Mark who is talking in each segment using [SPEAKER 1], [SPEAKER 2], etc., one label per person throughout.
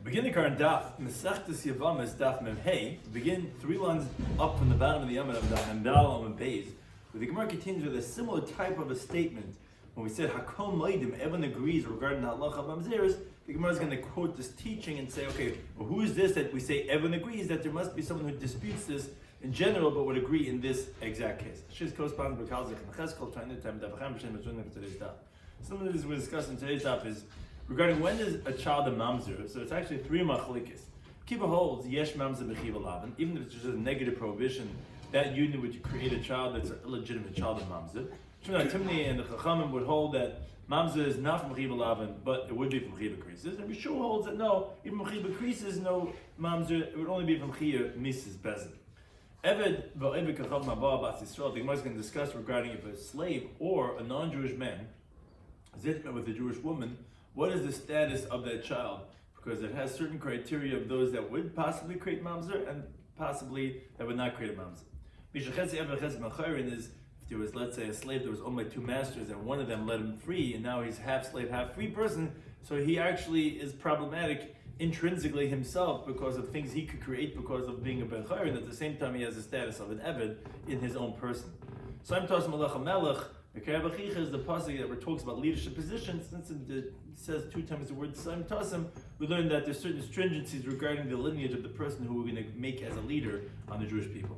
[SPEAKER 1] Beginning our Daf, Mesechta Yevamos Daf Mem. Begin 3 lines up from the bottom of the Yomim of Daf Memdal and Beis, where the Gemara continues with a similar type of a statement. When we said Hakom Leidim, everyone agrees regarding the halacha of Mamzeres, the Gemara is going to quote this teaching and say, okay, well, who is this that we say everyone agrees that there must be someone who disputes this in general, but would agree in this exact case. She's corresponding with Kalzik and Cheskel, trying to time today's Daf. Some of this we discuss in today's Daf is regarding when is a child a mamzer. So it's actually 3 machlekes. Kiva holds yesh mamzer b'chiva lavan, even if it's just a negative prohibition. That union would create a child that's a legitimate child of mamzer. Shimon Timni and the Chachamim would hold that mamzer is not from chiva lavan, but it would be from chiva creases. And Yeshua holds that no, even from chiva creases, no mamzer, it would only be from chiva Mrs. Bezin. Eved v'eved kachav mabah bas Yisrael. The Gemara is going to discuss regarding if a slave or a non-Jewish man is intimate with a Jewish woman. What is the status of that child? Because it has certain criteria of those that would possibly create mamzer and possibly that would not create a mamzer. Is if there was, let's say, a slave that was owned by 2 masters and one of them let him free, and now he's half slave, half free person, so he actually is problematic intrinsically himself because of things he could create because of being a ben chayr, and at the same time he has the status of an eved in his own person. So I'm talking about melech. Is the pasuk that talks about leadership positions. Since it says 2 times the word Sam Tasim, we learned that there's certain stringencies regarding the lineage of the person who we're going to make as a leader on the Jewish people.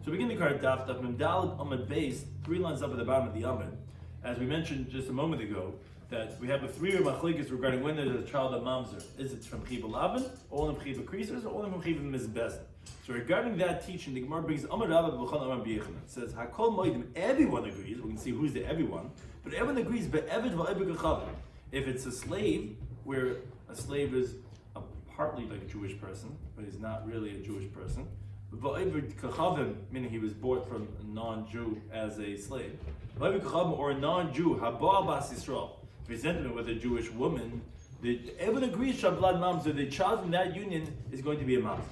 [SPEAKER 1] So begin the card Daf Memdal Amud Beis, 3 lines up at the bottom of the Amud. As we mentioned just a moment ago, that we have a 3 machlekes regarding when there's a child of mamzer. Is it from chiva lavan, or from chiva creases, or only from chiva mizbezen? So regarding that teaching, the Gemara brings Amar Rabba b'chol Amar b'yechon. It says Hakol Moedim. Everyone agrees. We can see who's the everyone, but everyone agrees. But Eved v'Eved kachav. If it's a slave, where a slave is partly like a Jewish person, but he's not really a Jewish person. V'Eved kachavim, meaning he was bought from a non-Jew as a slave. V'Eved kachavim, or a non-Jew, Haba bas Yisrael, presented with a Jewish woman. Everyone agrees Shablad mamzer. The child from that union is going to be a mamzer.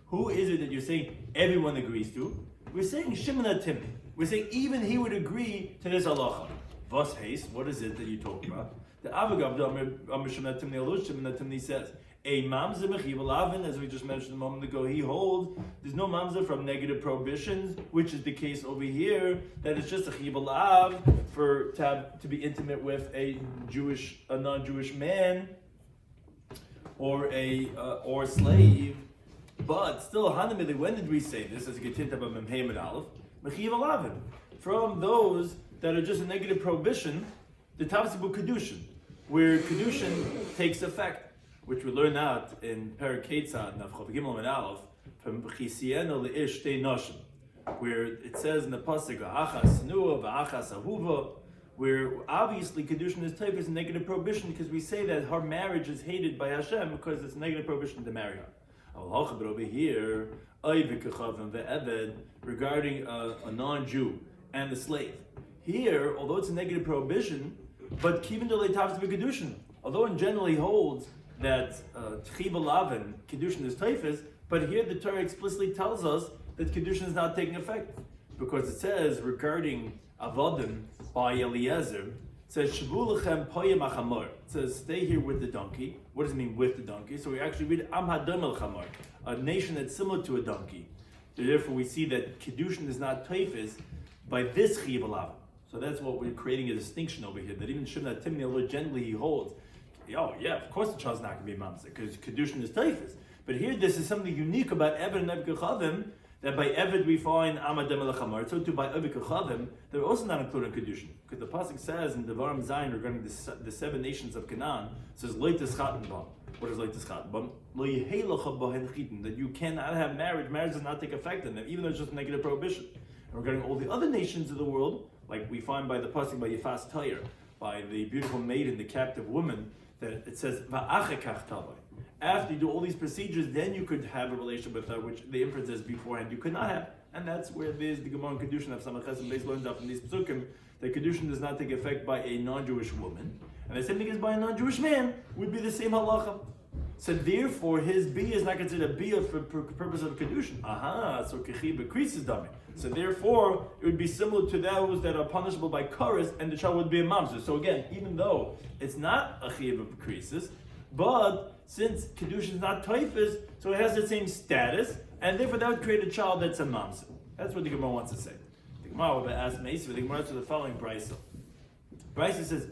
[SPEAKER 1] Who is it that you're saying everyone agrees to? We're saying Shimon Timni. We're saying even he would agree to this halacha. Vos haste, what is it that you talk about? The Avagav Shimon Timni says, a mamzer mechiva lavan, as we just mentioned a moment ago, he holds there's no mamzer from negative prohibitions, which is the case over here, that it's just a chiva lav for to be intimate with a non-Jewish man, or a slave, but still, Hanamili, when did we say this? As a Getinta of Memheim and Aleph, Mechiv Alavin. From those that are just a negative prohibition, the Tavsibu Kedushin, where Kedushin takes effect, which we learn out in Perek Ketzad, Navchav Gimel and Aleph, from B'chisieno Le'ish Tei Noshim, where it says in the Pasuk, V'achas Nua, V'achas Ahuva, where obviously Kedushin is type is a negative prohibition because we say that her marriage is hated by Hashem because it's a negative prohibition to marry her. But over here, regarding a non-Jew and the slave. Here, although it's a negative prohibition, but Kivin Delei Tavs Kedushin, although in general he holds that Chiva Lavin, Kedushin is typhus, but here the Torah explicitly tells us that Kedushin is not taking effect. Because it says regarding Avodim by Eliezer, it says Shavu lechem poyim achamor. It says stay here with the donkey. What does it mean with the donkey? So we actually read Am hadam el chamor, a nation that's similar to a donkey. Therefore, we see that Kedushin is not typhus by this chiv alav. So that's what we're creating a distinction over here. That even Shimon Timni, although generally he holds, of course the child's not going to be mamzer because Kedushin is typhus. But here, this is something unique about Eved and Eved Kachavim. That by Eved we find Amadem el Chamar. So too by Eved Kachavim, they're also not included in Kedushin. Because the pasuk says in Devarim Zayin regarding the 7 nations of Canaan, it says Lo Tischaten Bam. What is Lo Tischaten Bam? Lo Yehelecha Bahen Chitin. That you cannot have marriage. Marriage does not take effect on them, even though it's just a negative prohibition. And regarding all the other nations of the world, like we find by the pasuk by Yefas Tayr, by the beautiful maiden, the captive woman, that it says Va'achekach Tavai. After you do all these procedures, then you could have a relationship with her, which the inference is beforehand you could not have. And that's where there's the Gemara and Kedushin of Samachas and Beis learns out from these psukim that Kedushin does not take effect by a non-Jewish woman. And the same thing as by a non-Jewish man would be the same halacha. So therefore, his bia is not considered a bia for purpose of Kedushin. So Kechi Bekris is dummy. So therefore, it would be similar to those that are punishable by Karas, and the child would be a mamzer. So again, even though it's not a Chiyav of Bekrisis, But since Kedushin is not Taifis, so it has the same status, and therefore that would create a child that's a mamzer. That's what the Gemara wants to say. The Gemara will ask Meisi, the Gemara to the following brisa. Brisa says,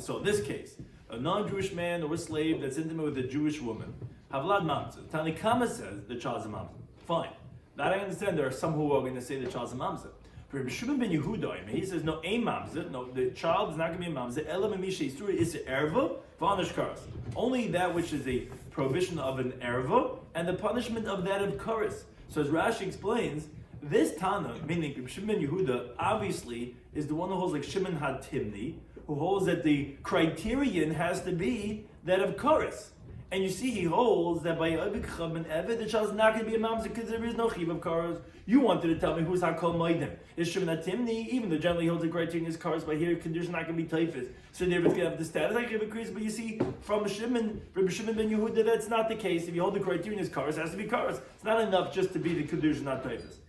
[SPEAKER 1] so in this case, a non-Jewish man or a slave that's intimate with a Jewish woman, Havlad mamzer. Tani Kama says the child's a mamzer. Fine. That I understand. There are some who are going to say the child's a mamzer. For Rabbi Shimon ben Yehuda, he says no, a mamzer. No, the child is not going to be a mamzer. Ela memisha isur is erva v'anish karas. Only that which is a prohibition of an erva and the punishment of that of karas. So as Rashi explains, this Tana, meaning Rabbi Shimon ben Yehuda, obviously is the one who holds like Shimon HaTimni, who holds that the criterion has to be that of karas. And you see, he holds that by Avik Chav and Evet, the child is not going to be a mamzer because there is no chiv of karas. You wanted to tell me who's Hakol Moedim. Is Shimon HaTimni, even though generally holds the criterion is karas, but here condition not going to be taifis. So therefore it's going to have the status like Rabbi Kriz. But you see, from Rabbi Shimon ben Yehuda, that's not the case. If you hold the criterion is karas, it has to be karas. It's not enough just to be the condition, not taifis.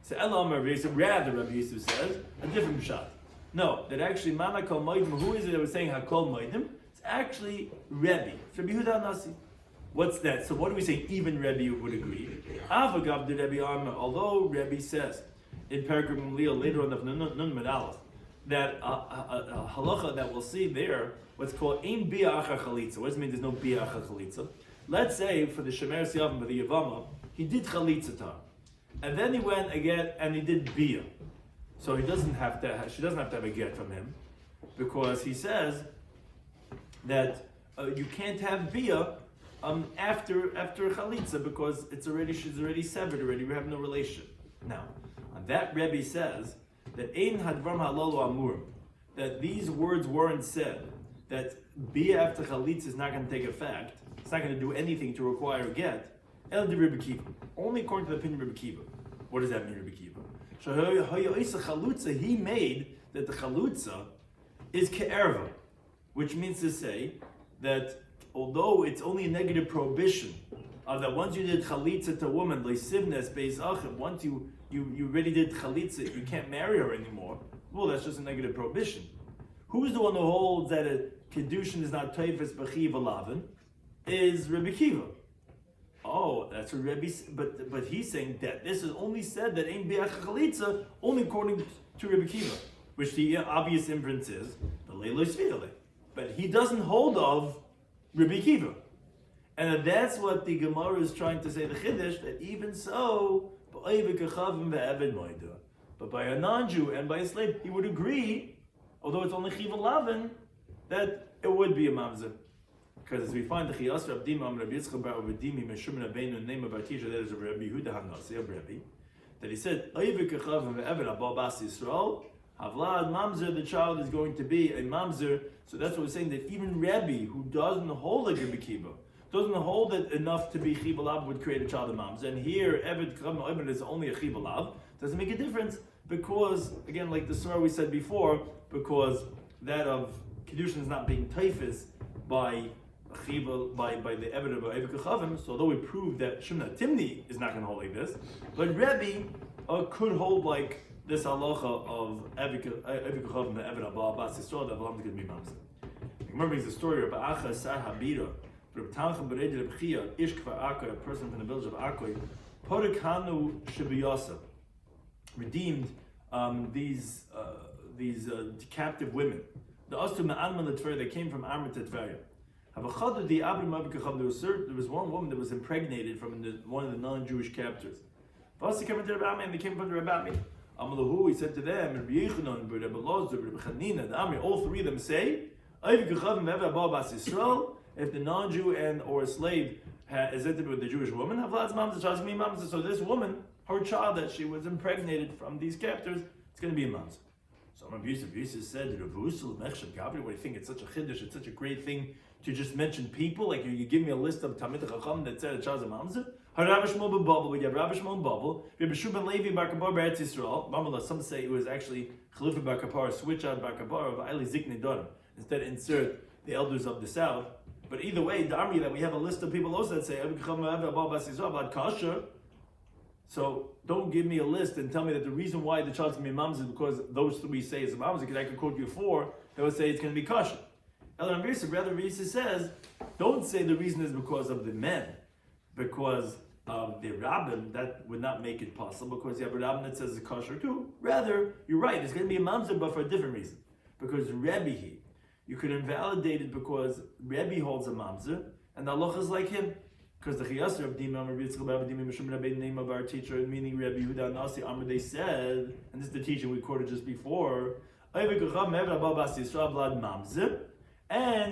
[SPEAKER 1] So Elam Rabbi Yisuf, rather Rabbi Yisuf says, a different shot. No, that actually Mana Kol Moedim, who is it that was saying Hakol Moedim? Actually, Rebbe. Rabbi Yehuda Nasi. What's that? So what do we say? Even Rebbe would agree. Avagav the Rebbe Arma. Although Rebbe says in Paragraph Leah later on of Nun Medalef that a halacha that we'll see there, what's called Ein Bia Acha Chalitza. What does it mean? There's no Bia Acha Chalitza. Let's say for the Shemer Siyavim, for the Yevamot, he did Chalitza time, and then he went again and he did Bia. So he doesn't have to. She doesn't have to have a get from him, because he says that you can't have Bia after Chalitza, because she's already severed already. We have no relation. Now, on that Rebbe says that Ein Hadvar Halalu Amur, that these words weren't said, that Bia after Chalitza is not going to take effect. It's not going to do anything to require a get. El de Rebbe Kiva, only according to the opinion of Rebbe Kiva. What does that mean, Rebbe Kiva? He made that the chalutza is ke'erva, which means to say that although it's only a negative prohibition of that once you did chalitza to a woman, leisivnes beis achim, once you already did chalitza, you can't marry her anymore. Well, that's just a negative prohibition. Who's the one who holds that a kedushin is not teifes b'chiv alavin? Is Rebbe Kiva. Oh, that's what Rebbe, but he's saying that this is only said that ain't biach chalitza only according to Rebbe Kiva, which the obvious inference is the leilo svirale. But he doesn't hold of Rebbe Kiva, and that's what the Gemara is trying to say. The Chiddush that even so, but by a non-Jew and by a slave, he would agree, although it's only chiv lavin, that it would be a mamzer. Because as we find the Chiyas Rav Dima Rabbi Yitzchak Bar Obedimi Meshum Rabbeinu name of Batisha, that is of Rabbi Yehuda Hanasi of Rabbi, that he said Oivik Echav Ve'Ever Abal Bas Yisrael Havlad Mamzer, the child is going to be a mamzer. So that's what we're saying, that even Rabbi, who doesn't hold like Rabbi Kiva, doesn't hold it enough to be Chiv Alav, would create a child of mamzer. And here Eved Kav Oivik is only a Chiv Alav. Doesn't make a difference, because again, like the surah we said before, because that of Kedushin is not being taifis by the evidence of Eved Kachavim. So although we proved that Shimon HaTimni is not going to hold like this, but Rebbe could hold like this halacha of Eved Kachavim and Eved Abba Bas Yisrael that belongs to be mamzer. Remember, it's the story of Acha Sar Habira, Reb Tanchum Bered Reb Chia, Ish Kfar Akoy, a person from the village of Akoy, Podekanu Shibiyasa, redeemed these captive women. The Ostu Me'alman L'Tver, they came from Amr to Tveria. There was one woman that was impregnated from one of the non-Jewish captors. And they came from the Rabbi. He said to them, all three of them say, if the non-Jew and or a slave is intimate with the Jewish woman, so this woman, her child that she was impregnated from these captors, it's going to be a mamzer. So Rabbi Yusuf said, what do you think? It's such a chiddush, it's such a great thing to just mention people, like you give me a list of Talmid Chacham that said a child's a mamzer. Rabbi Shmuel ben Babel, we have Rabbi Shmuel ben Babel, Rabbi Shua ben Levi bar Kapar Beretz Yisrael. Some say it was actually Chalifa bar Kapar, switch out bar Kapar of Aili Zikni Dorim. Instead insert the elders of the south. But either way, the army that we have a list of people also that say about kasher. So don't give me a list and tell me that the reason why the child's going to be mamzer is because those three say it's a mamzer, because I could quote you four that would say it's going to be kasher. Rather, Rabbi Yisrael says, don't say the reason is because of the men, because of the rabbin, that would not make it possible, because you have a rabbin that says it's kosher too. Rather, you're right, it's going to be a mamzer, but for a different reason. Because Rebbe, you could invalidate it because Rebbe holds a mamzer, and the halacha is like him. Because the chiyasar of Dima, Rabbi Yitzchak Bar Dima, Mishum Rabbi, name of our teacher, meaning Rabbi Yehuda Nasi Amr, they said, and this is the teaching we quoted just before, and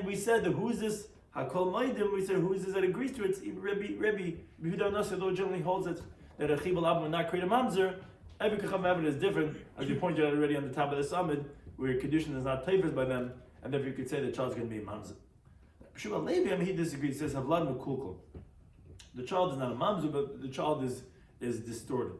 [SPEAKER 1] we said that who's this Hakol Maidim? We said who's this that agrees to it? It's Rabbi Yehuda Nasi, though generally holds it that a chibul abba would not create a mamzer. Every kacham evidence is different, as we pointed out already on the top of the summit, where condition is not taifas by them, and therefore you could say the child's going to be a mamzer. Shmuel Levi, he disagrees. He says havlad mekulkul. The child is not a mamzer, but the child is distorted.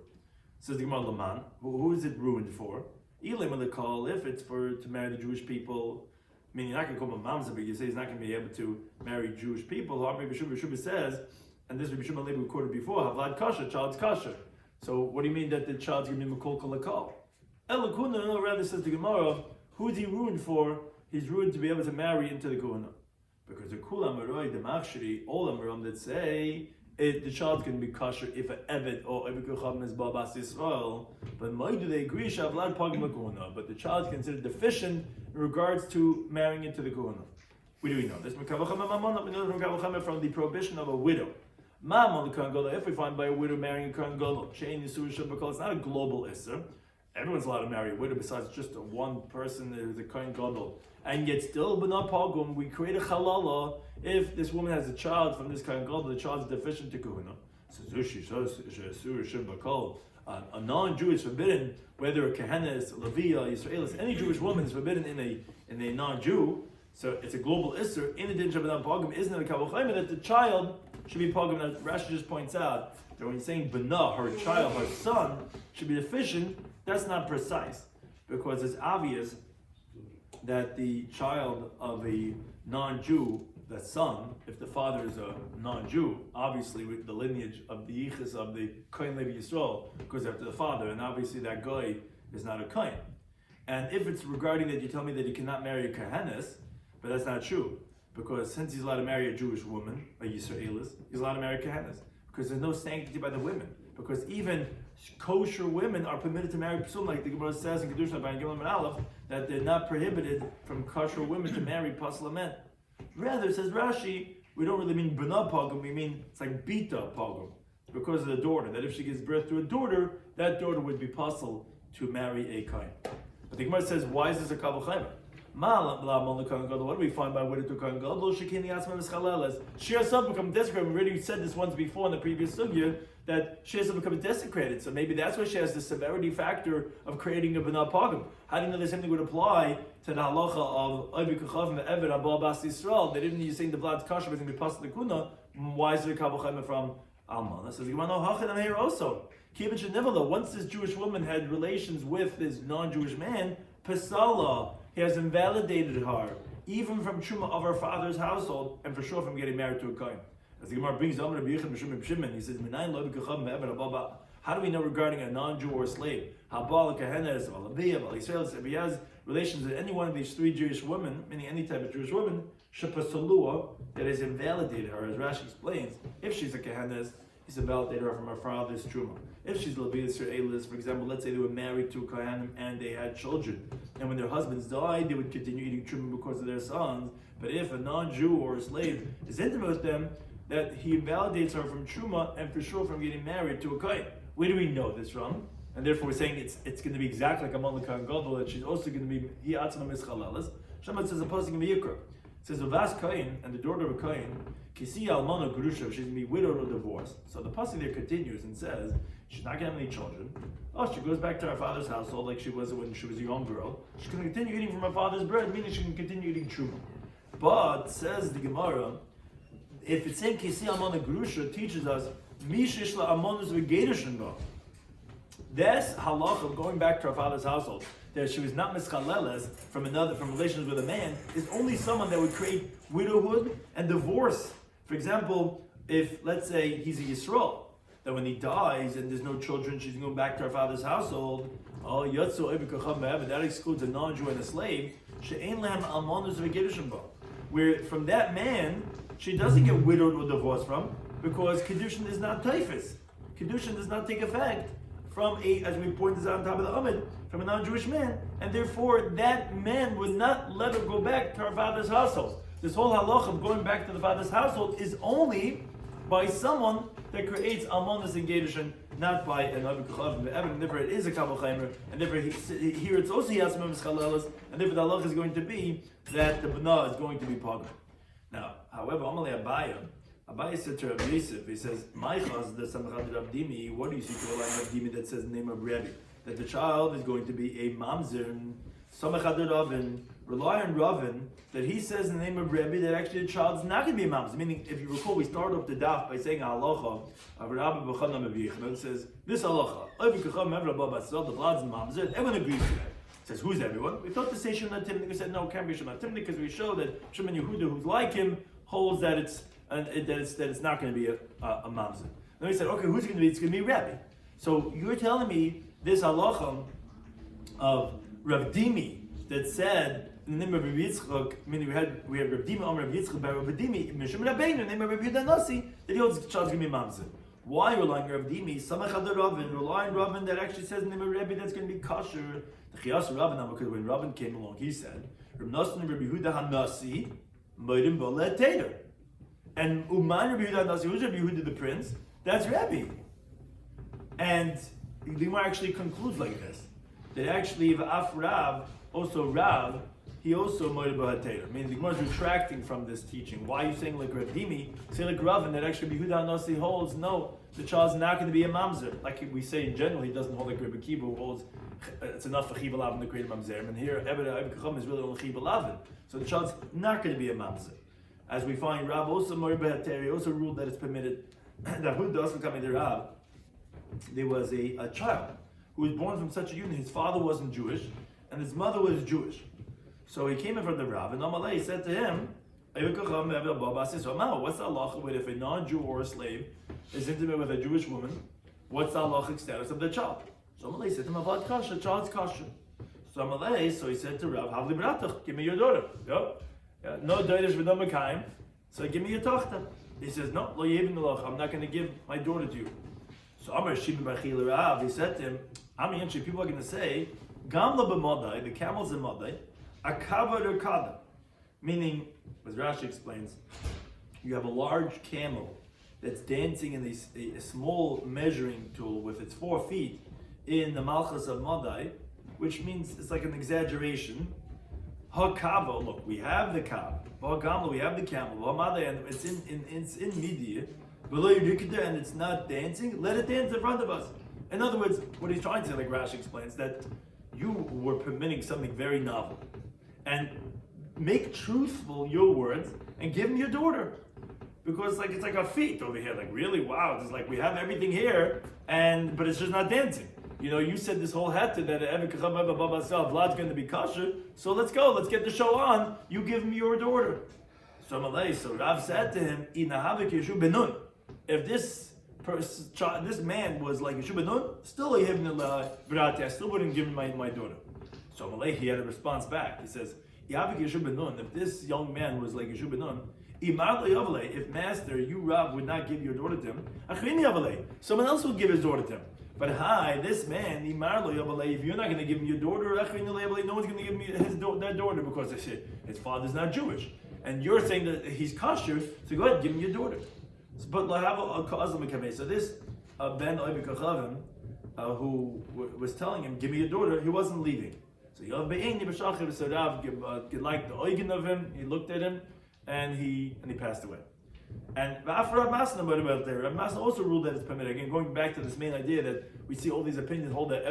[SPEAKER 1] Says the Gemara Laman, who is it ruined for? Ilim call if it's to marry the Jewish people. I mean, you're not going to call him a mamzer, but you say he's not going to be able to marry Jewish people. Rabbi Shloimy says, and this Rabbi Shimon Levi we quoted before, havlad kasher, child's kasher. So what do you mean that the child's going to be mekulkul lakal? Elakuna, no, rather says the Gemara, who is he ruined for? He's ruined to be able to marry into the Kohuna. Because the Kulam Aroi, the Machshiri, all Amaram that say the child can be kosher if an Evet or Eved Kucham is Babas Yisrael. But why do they agree Shavlad Pagim Kohuna? But the child is considered deficient in regards to marrying into the Kohuna. Where do we know this? We know from the prohibition of a widow. If we find by a widow marrying a Kohen Gadol, it's not a global Isser. Everyone's allowed to marry a widow besides just one person who's a Kohen Gadol. And yet still, but not pogum, we create a halala if this woman has a child from this Kohen Gadol, the child is deficient to Kohuna. A non-Jew is forbidden, whether a Kehenna is, Leviah, Yisraelis, any Jewish woman is forbidden in a non-Jew. So it's a global Isser. In addition to pogum, isn't it a Kavachayim that the child should be pogum? That Rashi just points out that when he's saying Bana, her child, her son, should be deficient, that's not precise. Because it's obvious that the child of a non-Jew, the son, if the father is a non-Jew, obviously with the lineage of the yichus of the Kohen Levi Yisrael goes after the father, and obviously that guy is not a Kohen. And if it's regarding that you tell me that he cannot marry a Kohenes, but that's not true, because since he's allowed to marry a Jewish woman, a Yisraelis, he's allowed to marry Kohenes, because there's no sanctity by the women, because even kosher women are permitted to marry psum, like the Gemara says in Kedusha by Gimel and Aleph, that they're not prohibited from kosher women to marry pasla men. Rather, says Rashi, we don't really mean bana pogum, we mean it's like bita pogum, because of the daughter, that if she gives birth to a daughter, that daughter would be possible to marry a kain. But the Gemara says, why is this a kavachayim? What do we find by widow to Kohen Gadol? She herself becomes desecrated. We already said this once before in the previous sugya that she herself becomes desecrated. So maybe that's why she has the severity factor of creating a b'na pagam. How do you know the same thing would apply to the halacha of Ovi Kuchav and Eved Abba Bas Yisrael? They didn't use saying the blood's kosher, but it's going to be passed the kuna. Why is there a kavachayim from Alman? Says you want to know hachan here also. Once this Jewish woman had relations with this non-Jewish man, Pesala, he has invalidated her, even from Truma of her father's household, and for sure from getting married to a Kohen. As the Gemara brings down Rabbi he says, how do we know regarding a non-Jew or a slave? If he has relations with any one of these three Jewish women, meaning any type of Jewish woman, that has invalidated her, as Rashi explains, if she's a Kehenes, he's invalidated her from her father's Truma. If she's Levius or Elis, for example, let's say they were married to a Kohanim and they had children, and when their husbands died, they would continue eating Truma because of their sons. But if a non-Jew or a slave is intimate with them, that he invalidates her from Truma and for sure from getting married to a Kohen. Where do we know this from? And therefore we're saying it's going to be exactly like a Amon Kohen Gadol, that she's also going to be Hi Atzma Mischalalas. Shemad says a posting in Vayikra. It says the Vas Kohen and the daughter of a Kohen, Kisi Almana Grusha, she's going to be widowed or divorced. So the posting there continues and says she's not going to have any children. Oh, she goes back to her father's household like she was when she was a young girl. She's going to continue eating from her father's bread, meaning she can continue eating Truma. But says the Gemara, if it's saying Kisi Almana Grusha, teaches us Mishishla Almanas V'Gedushin. This halacha of going back to her father's household, that she was not mischaleles from relations with a man, is only someone that would create widowhood and divorce. For example, if let's say he's a Yisrael, that when he dies and there's no children, she's going back to her father's household. Oh, that excludes a non-Jew and a slave. where from that man, she doesn't get widowed or divorced from, because Kedushin is not typhus. Kedushin does not take effect from as we pointed out on top of the Amid, from a non-Jewish man, and therefore that man would not let her go back to her father's household. This whole halacha of going back to the father's household is only by someone that creates almonas and gedushin, not by an avikachavim. And therefore it is a kabel chaimer, and therefore here it's also yasmim schalelas, and therefore the halacha is going to be that the bana is going to be pagam. Now, however, Amalei Abaye said to Rabbi Yosef, he says, "Maichas the samachad Rav Dimi. What do you see to a line of Dimi that says the name of Rabbi? That the child is going to be a mamzer, samachad Ravin, rely on Ravin, that he says in the name of Rabbi that actually the child is not going to be a mamzer. Meaning, if you recall, we started off the daf by saying halacha of Rabbi B'chana Mevich. It says this halacha, the blood's mamzer. Everyone agrees to that. It says who's everyone? We thought to say Shimon Timnik. We said no, can't be Shimon Timnik because we show that Shimon Yehuda, who's like him, holds that it's not going to be a mamzer. Then we said, okay, who's going to be? It's going to be Rabbi. So you're telling me this halacha of Rav Dimi that said in the name of Rabbi Yitzchak, meaning we had Rav Dimi, Rav Yitzchak by Rav Dimi, Mishum Rabbeinu, in the name of Rabbi Yehuda Nasi, that he holds the child's going to be mamzer. Why relying on Rav Dimi? Samachad Ravin, relying Ravin that actually says in the name of Rabbi that's going to be kosher. The Chiyas Ravin, because when Ravin came along, he said, Rav Nasan Rabbi Yehuda Hanasi, Moedim Bolet Tater. And Uman Rabbi Yehuda Nasi, who's Rabbi Yehuda the prince? That's Rabbi. And the Gemara actually concludes like this, that actually V'af Rav, also Rav, he also Moedim Bolet Tater. I mean, the Gemara is retracting from this teaching. Why are you saying like Rav Dimi? Say like Ravin that actually Rabbi Yehuda Nasi holds, no, the child's not going to be a mamzer. Like we say in general, he doesn't hold like Rabbi Kiva who holds it's enough for Chiva Lavin to create a mamzer. And here, Ebed Kacham is really only Chiva Lavin. So the child's not going to be a mamzer. As we find, Rav also also ruled that it's permitted that who does become the Rav. There was a child who was born from such a union. His father wasn't Jewish, and his mother was Jewish. So he came in front of the Rav, and Amalei said to him, "What's the halacha with if a non-Jew or a slave is intimate with a Jewish woman? What's the halachic status of the child?" So Amalei said to him, "Avad kasha, child's kasha." So he said to Rav, "Havli b'ratach, give me your daughter." No doidish v'no mekayim. So give me your tochter. He says, "No, lo yevin loch. I'm not going to give my daughter to you." So Amar Shimon Bachil Rav, he said to him, "Ami people are going to say, Gamla b'madai, the camels in madai, akavad or kada," meaning, as Rashi explains, you have a large camel that's dancing in a small measuring tool with its 4 feet in the malchus of madai, which means it's like an exaggeration. Ha-kava, look, we have the kav. Ha-gamla, we have the camel. Ha-madai, and it's in midia. And it's not dancing. Let it dance in front of us. In other words, what he's trying to say, like Rashi explains, that you were permitting something very novel, and make truthful your words and give him your daughter, because it's like a feat over here. Like really, wow! It's like we have everything here, but it's just not dancing. You said this whole hatter that Vlad's going to be kosher, so let's go. Let's get the show on. You give me your daughter. So Rav said to him, if this man was like Yeshu Benun, still I still wouldn't give him my daughter. So he had a response back. He says, if this young man was like Yeshu Benun, if master, you Rav, would not give your daughter to him, someone else would give his daughter to him. But this man, if you're not going to give him your daughter, no one's going to give me that daughter because his father's not Jewish. And you're saying that he's kosher, so go ahead, give him your daughter. But so this Ben Oivi Kachavim, who was telling him, give me your daughter, he wasn't leaving. So Rav liked the oigen of him, he looked at him, and he passed away. And Rav Masna also ruled that it's permitted. Again, going back to this main idea that we see all these opinions hold that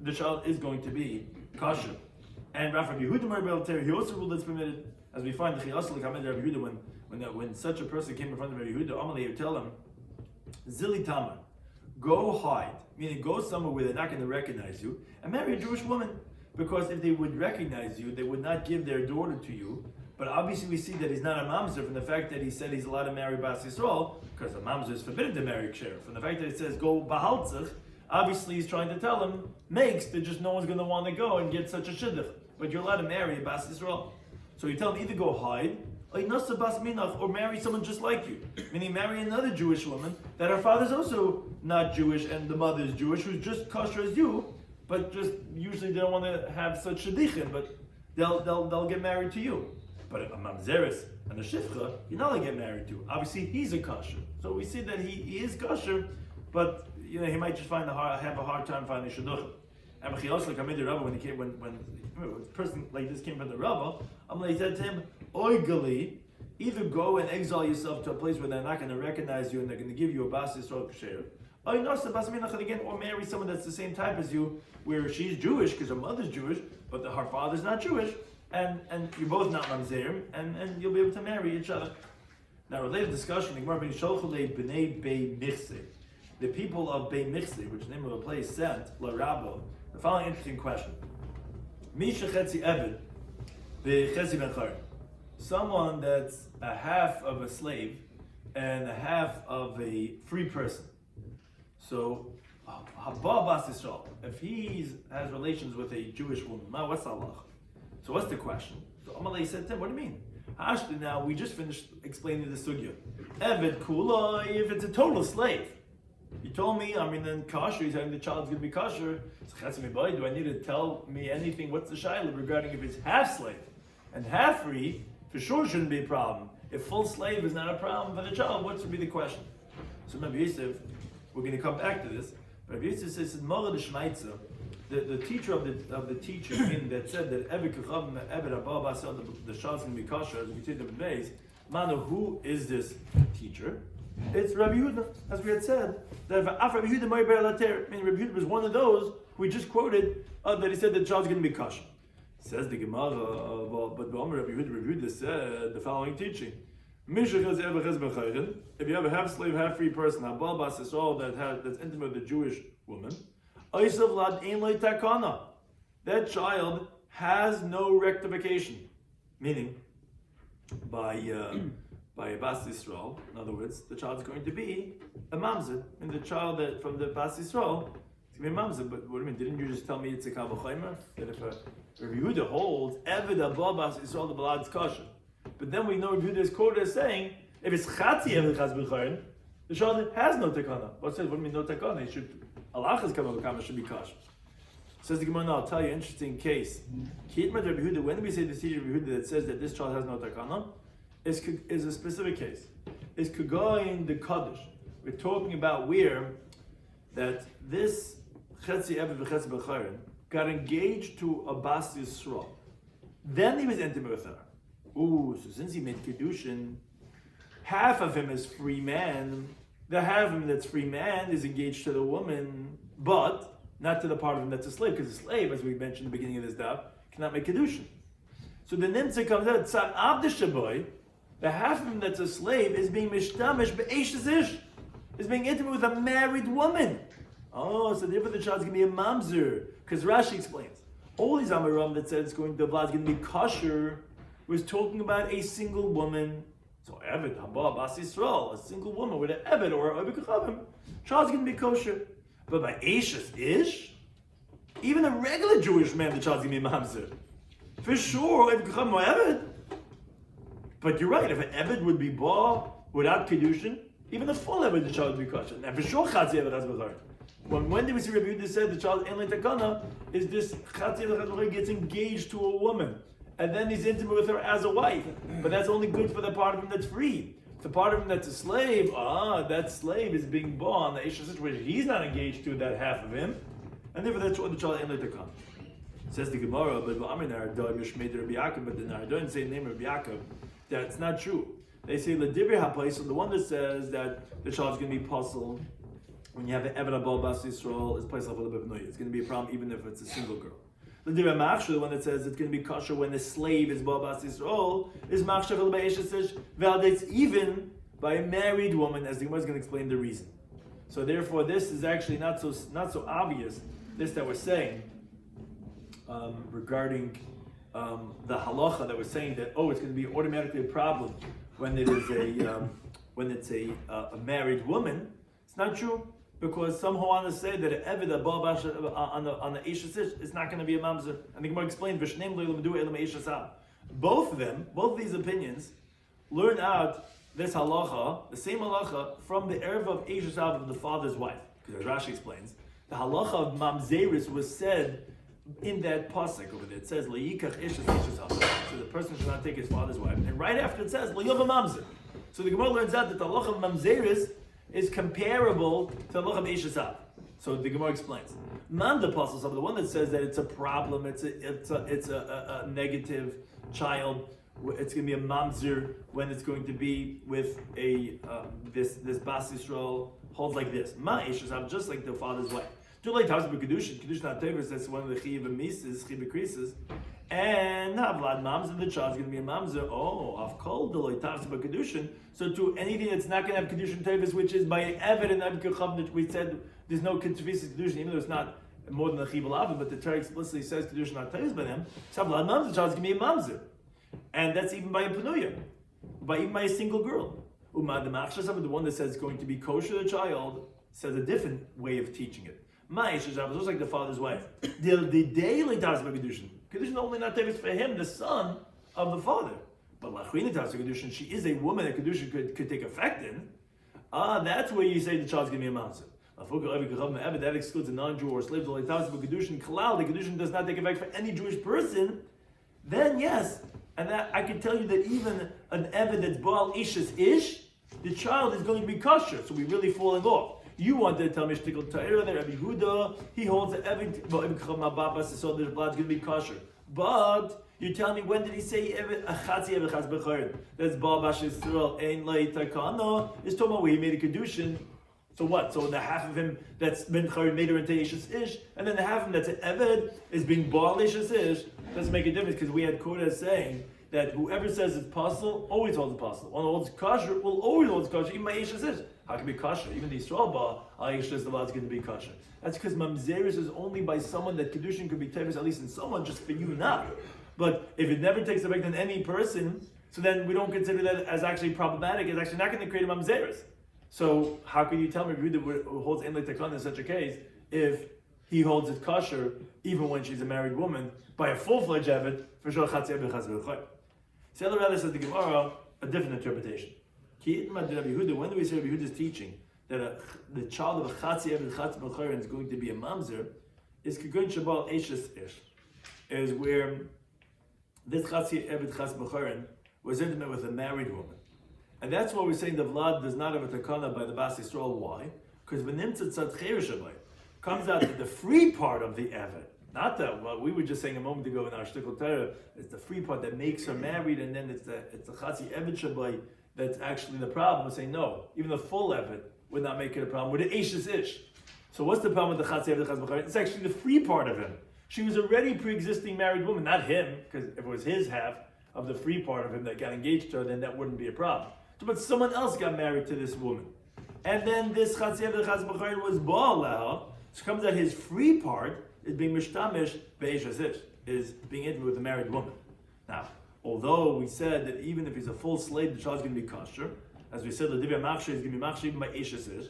[SPEAKER 1] the child is going to be kosher. And Rav Yehuda he also ruled that it's permitted, as we find the Chiyas L'Kamed Rav Yehuda when such a person came in front of Rabbi Yehuda, Amalei would tell him, Zili Tamar, go hide, meaning go somewhere where they're not going to recognize you, and marry a Jewish woman. Because if they would recognize you, they would not give their daughter to you. But obviously we see that he's not a mamzer from the fact that he said he's allowed to marry Bas Yisrael, because a mamzer is forbidden to marry Ksher. From the fact that it says go Bahaltzach, obviously he's trying to tell him, makes that just no one's going to want to go and get such a shidduch. But you're allowed to marry a Bas Yisrael. So you tell him either go hide, or marry someone just like you. Meaning marry another Jewish woman that her father's also not Jewish and the mother's Jewish, who's just kosher as you, but just usually they don't want to have such shadichin, but they'll get married to you. But a mamzeres and a shifcha, you're not going to get married to. Obviously, he's a kosher. So we see that he is kosher, but he might just have a hard time finding shidduchim. And when a person like this came from the Rabbah, he said to him, Oy gali, either go and exile yourself to a place where they're not going to recognize you and they're going to give you a bas Yisrael kasher. Or marry someone that's the same type as you, where she's Jewish because her mother's Jewish, but her father's not Jewish, and you're both not mamzerim, and you'll be able to marry each other. Now, related discussion, the people of Bei Michse, which is the name of a place, sent La Rabbo the following interesting question: Misha Chetzi Eved, the Chetzi Ben Chayr, someone that's a half of a slave and a half of a free person. So, Haba Bas Yisrael, if he has relations with a Jewish woman, what's Allah? So what's the question? So Amalei said to him, what do you mean? Actually, now we just finished explaining the sugya. Eved Kula, if it's a total slave. You told me, then kosher, he's saying the child's going to be kosher. So do I need to tell me anything? What's the shayla regarding if it's half slave and half free? For sure shouldn't be a problem. If full slave is not a problem for the child, what should be the question? So Rabbi Yosef, we're going to come back to this. Rabbi Yosef says, the teacher of the teacher that said that the child's going to be kosher, as we see the base, who is this teacher? It's Rabbi Yehuda, as we had said, that Rabbi Yehuda Rabbi Yehuda was one of those we just quoted that he said that the child's going to be kosher. Says the Gemara, but Rabbi Yehuda said the following teaching: if you have a half slave, half free person, that's intimate with a Jewish woman, that child has no rectification, meaning by a Bas Yisrael. In other words, the child is going to be a mamzer, and the child that from the Bas Yisrael is going to be a mamzer. But what do you mean? Didn't you just tell me it's a Kal V'Chomer? That if Rabbi Yehuda holds Eved Abba Bas Yisrael, the Balad's kosher. But then we know Rabbi Yehuda is quoted as saying, if it's Chatzi Eved Chaz B'Chomer, the child has no takana. What do you mean no takana? He should, Alachas Kal V'Chomer should be kosher. Says the Gemara, now I'll tell you an interesting case. When do we say the teacher of Rabbi Yehuda that says that this child has no takana? Is a specific case. Is Kugoyin the Kaddish. We're talking about where that this Chetzi Eved v'Chetzi B'Chayrin got engaged to a Bas Yisrael. Then he was intimate with her. So since he made Kedushin, half of him is free man. The half of him that's free man is engaged to the woman, but not to the part of him that's a slave, because a slave, as we mentioned in the beginning of this daf, cannot make Kedushin. So the Nimtza comes out, Tzad Abd Shaboy, the half of him that's a slave is being mishtamish be'eshes ish, is being intimate with a married woman. So therefore the child's going to be a mamzer, because Rashi explains. All these Amaram that said the vlad's going to be kosher was talking about a single woman. So Eved, Haba, Bas Yisrael, a single woman with an Eved or a Oibekachavim, child's going to be kosher. But by eshes ish, even a regular Jewish man, the child's going to be mamzer. For sure, Oibekachavim or Eved. But you're right, if an Eved would be ba without Kedushin, even the full Eved, the child would be kosher. And for sure, Chatzi Eved has B'char. When did we see Rabbi Yehuda said the child Ein Takana is this Chatzi Eved has gets engaged to a woman, and then he's intimate with her as a wife. But that's only good for the part of him that's free. The part of him that's a slave, that slave is being ba on the Esha situation. He's not engaged to that half of him, and therefore that's what the child Ein Takana. Says the Gemara, but the Nardoin say the name of Rabbi Yaakov. That's not true. They say Ladibri HaPais, so the one that says that the child is going to be puzzled when you have an Eved Abba Bas Yisrael is placed off a little bit. It's going to be a problem even if it's a single girl. Ladibri HaMachshir, the one that says it's going to be kosher when the slave is Ba Bas Yisrael, is Machshir Vel Be'eshesish, validates even by a married woman, as the Gemara is going to explain the reason. So therefore, this is actually not so obvious. This that we're saying regarding the halacha that was saying that it's going to be automatically a problem when it is a married woman. It's not true, because some Hawanas say that an Eved on the Eshes is not going to be a mamzer, and the Gemara explained Both of them, both these opinions, learn out this halacha, the same halacha, from the erev of Eishes Av, of the father's wife. Because as Rashi explains, the halacha of mamzeris was said in that pasuk over there. It says le'yikach Eishes Av, so the person should not take his father's wife. And right after it says le'yova mamzer. So the Gemara learns out that the halacha of mamzeris is comparable to the halacha of Eishes Av. So the Gemara explains. Man the apostles of the one that says that it's a problem, it's a negative child. It's going to be a mamzer when it's going to be with a this Bas Yisrael holds like this. Ma Eishes Av, just like the father's wife. Do like Tavs Kedushin not Tevers, that's one of the Chiv Mises, Chiv Krisis. And Vlad mamzer, the child's going to be a mamzer. Oh, I've called the like Tavs Kedushin. So to anything that's not going to have Kedushin Tevers, which is by Eved and Abkecham, that we said there's no Kedushin Kedushin, even though it's not more than a Chibul Avin, but the Torah explicitly says Kedushin not Tevers by them. So Vlad mamzer, the child's going to be a mamzer. And that's even by a penuya, even by a single girl. The one that says it's going to be kosher, the child, says a different way of teaching it. Just like the father's wife. The daily Kedushin. Kedushin only not Tevis for him, the son of the father. But Kedushin, she is a woman that Kedushin could take effect in. That's where you say the child's going to be a mamzer. That excludes a non-Jew or slave. The Kedushin, the Kedushin does not take effect for any Jewish person. Then yes. And that I can tell you that even an Eved that's Baal Ishes Ish, the child is going to be kosher. So we're really falling off. You wanted to tell me Shtikl Ta'ira that Rabbi Huda, he holds that so the blood's going to be kosher. But you tell me, when did he say Achatzi Eved Chaz B'chayr? That's Baal Bash Yisrael Ein Lai Takana. It's talking about where he made a Kedushin. So what? So the half of him that's been Chayr made her into Ishes Ish, and then the half of him that's an Eved is being Baal Ishes Ish. Doesn't make a difference, because we had Kodesh saying that whoever says it's possible always holds it possible. One who holds kosher will always hold kosher. Even my Ishes is. How can it be kosher? Even the Yisrael Ba, Ishes the law is going to be kosher. That's because mamzeris is only by someone that kedushin could be tevis, at least in someone, just for you not. But if it never takes effect on any person, so then we don't consider that as actually problematic. It's actually not going to create a mamzeris. So how can you tell me who holds in takana in such a case if he holds it kosher even when she's a married woman by a full-fledged Eved for sure? So the rather says the Gemara a different interpretation. When do we say Rabbi Yehuda's teaching that the child of a Chatzi Eved Chatzi B'chayrin is going to be a mamzer? Is Kegun Shabal Eishes Ish, is where this Chatzi Eved Chatzi B'chayrin was intimate with a married woman. And that's why we're saying the Vlad does not have a takana by the Bas Yisrael. Why? Because v'nimtzat tzad cheirish abai comes out that the free part of the Eved, not that what we were just saying a moment ago in our shtikl Torah, it's the free part that makes her married, and then it's the Chatzi Eved Shabai that's actually the problem. We're saying no, even the full Eved would not make it a problem with the Eishes Ish. So what's the problem with the Chatzi Eved Chatzi B'chayrin? It's actually the free part of him. She was already pre-existing married woman, not him, because if it was his half of the free part of him that got engaged to her, then that wouldn't be a problem. But someone else got married to this woman. And then this Chatzi Eved Chatzi B'chayrin was Baal Leha, so it comes out his free part is being mishtamish be'eshes ish, is being intimate with a married woman. Now, although we said that even if he's a full slave, the child is going to be kosher, as we said, the divya machshir is going to be machshir even by eshes ish.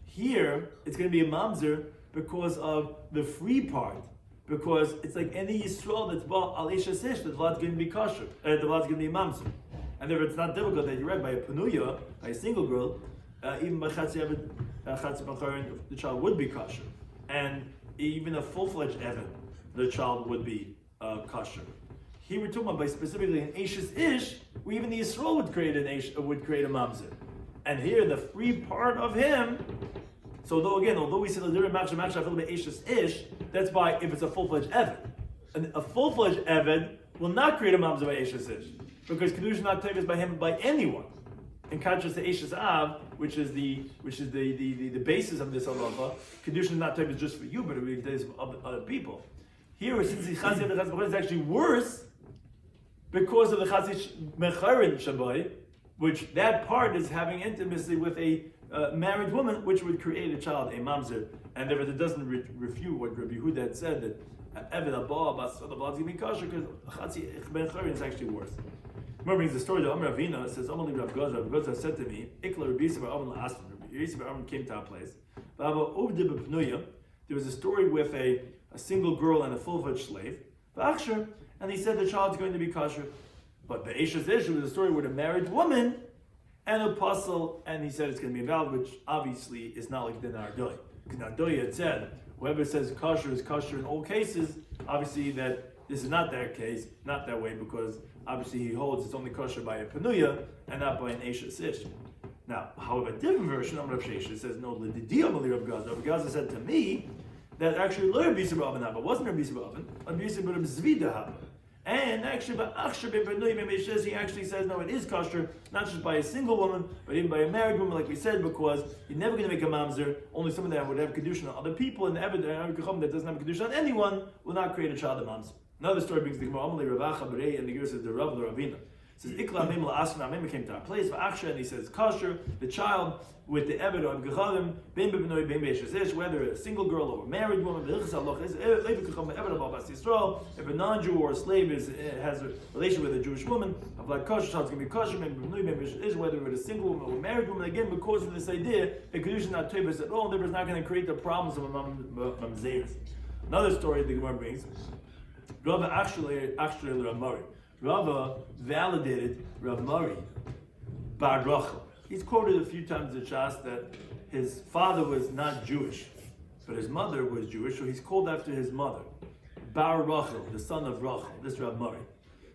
[SPEAKER 1] Here, it's going to be a mamzer because of the free part, because it's like any Yisrael that's bought al eshes ish, the vlad's going to be kosher, the vlad's going to be a mamzer. And therefore, it's not difficult that you read by a penuya, by a single girl, even by Chatzi Eved Chatzi B'chayrin, the child would be kosher. And even a full-fledged Eved, the child would be kosher. Here we're talking about by specifically an Eishes Ish, where even the Yisrael would create a mamzer. And here the free part of him. So although we said the different match a little bit Eishes Ish, that's by if it's a full-fledged Eved. And a full-fledged Eved will not create a mamzer by Eishes Ish, because kedusha not taken by him by anyone. In contrast to Eishes Av, which is the basis of this halacha, kedusha is not taken just for you, but it really takes of other people. Here, since the Chatzi Eved Chatzi B'chayrin is actually worse because of the Chatzi Mecharin Shabai, which that part is having intimacy with a married woman, which would create a child, a mamzer, and therefore it doesn't refute what Rabbi Yehuda had said that Eved Abba Bas the blood's going to be kosher because Chatzi Mecharin is actually worse. Remember, brings the story to Amr Avina. It says, Amr Rav Goza said to me, Ikla Rabbi Yisrael Amr La'asman. Rabbi Yisrael came to our place. There was a story with a single girl and a full-fledged slave. And he said the child's going to be kosher. But the Eishes Ish was a story with a married woman and a puzzle, and he said it's going to be invalid, which obviously is not like the Nardoy. Because Nardoy had said, whoever says kosher is kosher in all cases, obviously that this is not that case, not that way, because obviously he holds it's only kosher by a Panuya and not by an Eishes Ish. Now, however, a different version of Rav Sheshes says, no, L'Didiyah Rav Gaza. Rav Gaza said to me that actually Lo Rabbi Yisrael Haba, wasn't Rabbi Yisrael Haba, Rabbi Yisrael Zvida Haba. And actually, he actually says, no, it is kosher, not just by a single woman, but even by a married woman, like we said, because you're never going to make a mamzer. Only someone that would have kedusha on other people, and the Evid that doesn't have kedusha on anyone will not create a child of mamzer. Another story brings the Gemara, Amalei Ravacha Berei, and the Gemara says the Rav Ravina. It says Ikla Mim LaAsna Mim came to our place, and he says kosher, the child with the Evid of Gechalim, Ben Bebnoi Ben Beishes, whether a single girl or a married woman, if a non-Jew or a slave has a relation with a Jewish woman, of like kosher, child's going to be kosher, Ben Bebnoi Ben Beishes, whether it's a single woman or a married woman, again, because of this idea, the kedusha is not tevus at all, and therefore it's not going to create the problems of a mamzeres. Another story the Gemara brings, Rava actually Rav Mari. Rava validated Rav Mari bar Rachel. He's quoted a few times in Shas that his father was not Jewish, but his mother was Jewish, so he's called after his mother. Bar Rachel, the son of Rachel, this Rav Mari.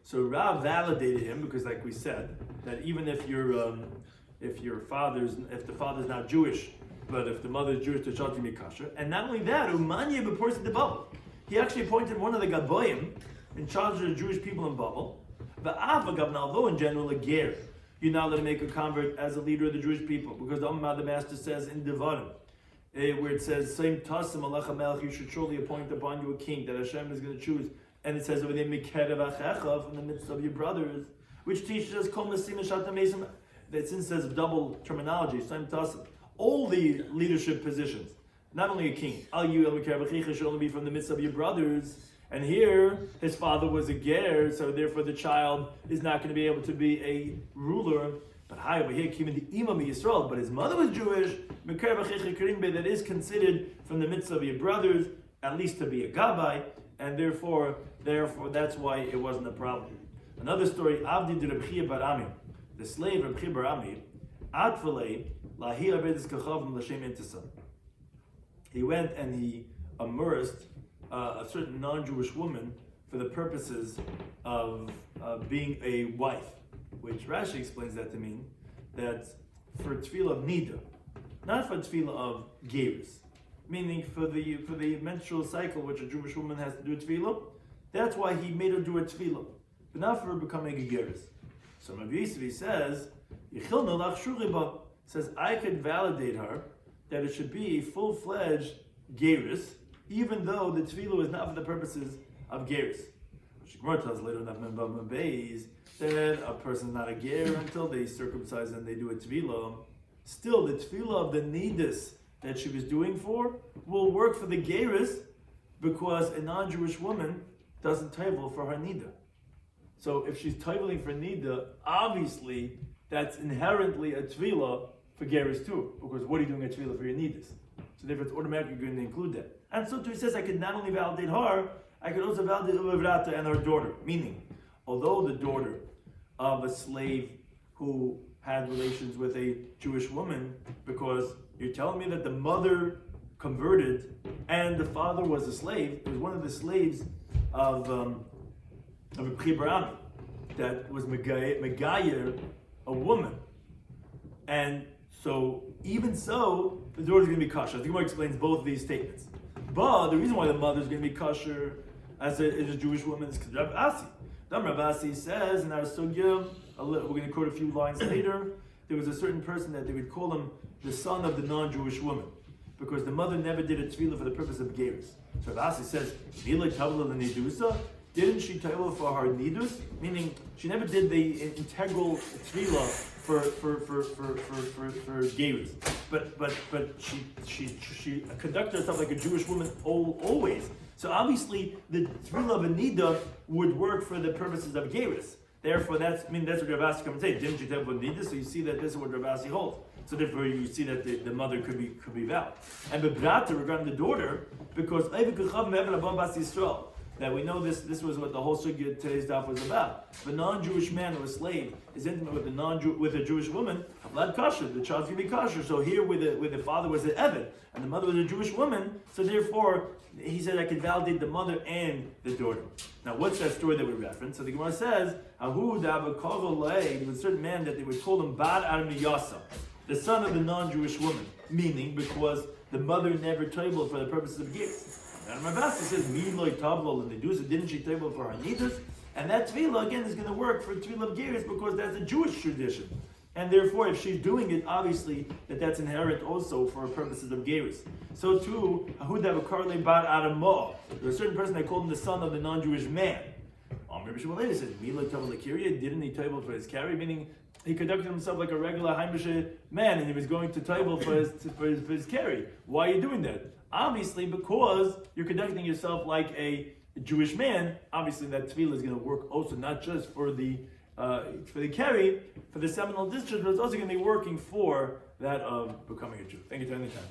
[SPEAKER 1] So Rav validated him because, like we said, that even if the father's not Jewish, but if the mother is Jewish, the child can be kosher. And not only that, Umanye b'porsi the bubble. He actually appointed one of the Gaboyim in charge of the Jewish people in Babel. Although in general a ger, you're not allowed to make a convert as a leader of the Jewish people, because the Master says in Devarim, where it says, "Same tasim alacha melech," you should surely appoint upon you a king that Hashem is going to choose. And it says over there, "Mikerev achecha," from the midst of your brothers, which teaches us kol mesim eshat mesim. That since there's a double terminology, same tasim, all the leadership positions, not only a king, al you el mikerev achecha should only be from the midst of your brothers. And here, his father was a ger, so therefore the child is not going to be able to be a ruler. But over here came in the imam of Yisrael, but his mother was Jewish, that is considered from the midst of your brothers, at least to be a gabbai, and therefore that's why it wasn't a problem. Another story, Avdi de Rabbi Barami, the slave Rabbi Barami, Atfalei, Lahi Abedis Kachavim Lashem Intisam. He went and he immersed a certain non-Jewish woman for the purposes of being a wife, which Rashi explains that to mean that for tefillah of nida, not for tefillah of gerus, meaning for the menstrual cycle which a Jewish woman has to do tefillah. That's why he made her do a tefillah, but not for her becoming a gerus. So Rabbi Yisrael says, "Yichilna lach shuriba," says I could validate her that it should be a full-fledged gerus, even though the tefillah is not for the purposes of gerus. Which Gemara tells later in Daf Beis that a person is not a ger until they circumcise and they do a tefillah. Still, the tefillah of the nidus that she was doing for will work for the gerus because a non-Jewish woman doesn't tevel for her nida. So if she's teveling for nida, obviously that's inherently a tefillah for gerus too, because what are you doing a tefillah for your nidus? So therefore it's automatically going to include that. And so too he says I could not only validate her, I could also validate Ulevrata and her daughter. Meaning, although the daughter of a slave who had relations with a Jewish woman, because you're telling me that the mother converted and the father was a slave, it was one of the slaves of a Barami that was Megayer, a woman. And so, even so, the daughter is going to be kosher. The Gemara explains both of these statements. But the reason why the mother is going to be kosher as a Jewish woman is because Rav Asi. Rav Asi says in our sugya, we're going to quote a few lines later, there was a certain person that they would call him the son of the non-Jewish woman, because the mother never did a tefillah for the purpose of gerus. So Rav Asi says, didn't she tefillah for her nidus? Meaning, she never did the integral tefillah for gerus. But she conducted herself like a Jewish woman always. So obviously the tefillah of a nida would work for the purposes of gerus. Therefore, that's what Rav Asi comes and say. Didn't you tell about nida? So you see that this is what Rav Asi holds. So therefore, you see that the mother could be valid. And bebrata regarding the daughter, because that we know this was what the whole sugya today's daf was about. If a non-Jewish man or a slave is intimate with a Jewish woman, Vlad kosher, the child's going to be kosher. So here, where the father was an Eved and the mother was a Jewish woman, so therefore he said I could validate the mother and the daughter. Now, what's that story that we reference? So the Gemara says, "Ahu dava kavol there was a certain man that they would call him Bad Adam Yasa, the son of the non-Jewish woman, meaning because the mother never tabled for the purposes of gifts." And Ravasi says, "Miloi tablol and Medusa, didn't she table for her nidus?" And that tefillah again is going to work for tefillah of gears because that's a Jewish tradition, and therefore, if she's doing it, obviously that's inherent also for purposes of gears. So too, Ahudav Karle Bar Adamo. There's a certain person that called him the son of the non-Jewish man. Rabbi Shloimy says, "Miloi tablol l'kirya, didn't he table for his carry?" Meaning he conducted himself like a regular Heimische man, and he was going to table for his carry. Why are you doing that? Obviously, because you're conducting yourself like a Jewish man. Obviously, that tefillah is going to work also not just for the carry, for the seminal discharge, but it's also going to be working for that of becoming a Jew. Thank you for any time.